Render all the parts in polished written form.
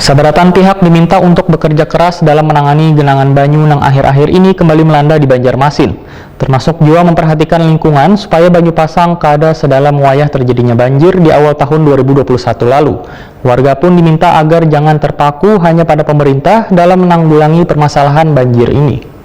Seberatan pihak diminta untuk bekerja keras dalam menangani genangan banyu yang akhir-akhir ini kembali melanda di Banjarmasin, termasuk juga memperhatikan lingkungan supaya banyu pasang kada sedalam wayah terjadinya banjir di awal tahun 2021 lalu. Warga pun diminta agar jangan terpaku hanya pada pemerintah dalam menanggulangi permasalahan banjir ini.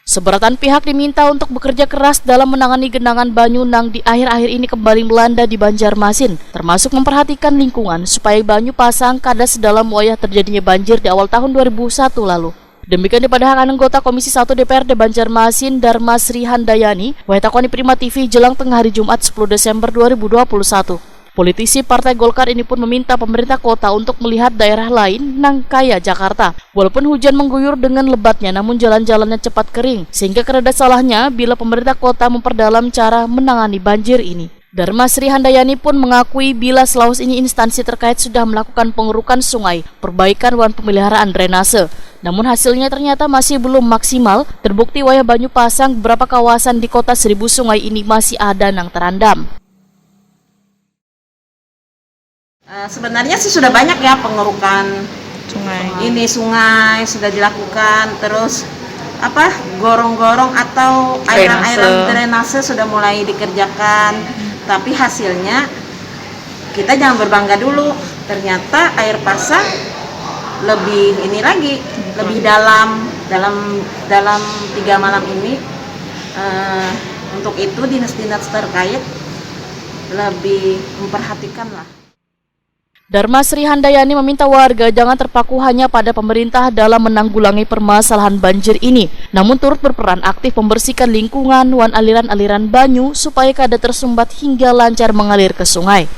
Seberatan pihak diminta untuk bekerja keras dalam menangani genangan banyu nang di akhir-akhir ini kembali melanda di Banjarmasin, termasuk memperhatikan lingkungan supaya banyu pasang kada sedalam wayah terjadinya banjir di awal tahun 2001 lalu. Demikian dipadahkan anggota Komisi 1 DPRD Banjarmasin Dharma Sri Handayani, Waitakoni Prima TV jelang tengah hari Jumat 10 Desember 2021. Politisi Partai Golkar ini pun meminta pemerintah kota untuk melihat daerah lain nang kaya Jakarta. Walaupun hujan mengguyur dengan lebatnya, namun jalan-jalannya cepat kering, sehingga kerada salahnya bila pemerintah kota memperdalam cara menangani banjir ini. Dharma Sri Handayani pun mengakui bila selawas ini instansi terkait sudah melakukan pengerukan sungai, perbaikan dan pemeliharaan drainase. Namun hasilnya ternyata masih belum maksimal, terbukti wayah banyu pasang beberapa kawasan di kota 1000 sungai ini masih ada nang terendam. Sebenarnya sih sudah banyak ya pengerukan sungai sudah dilakukan, terus gorong-gorong atau airan drainase sudah mulai dikerjakan, tapi hasilnya kita jangan berbangga dulu, ternyata air pasang lebih lebih dalam 3 malam ini. Untuk itu dinas-dinas terkait lebih memperhatikan lah. Dharma Sri Handayani meminta warga jangan terpaku hanya pada pemerintah dalam menanggulangi permasalahan banjir ini, namun turut berperan aktif membersihkan lingkungan dan aliran-aliran banyu supaya kada tersumbat hingga lancar mengalir ke sungai.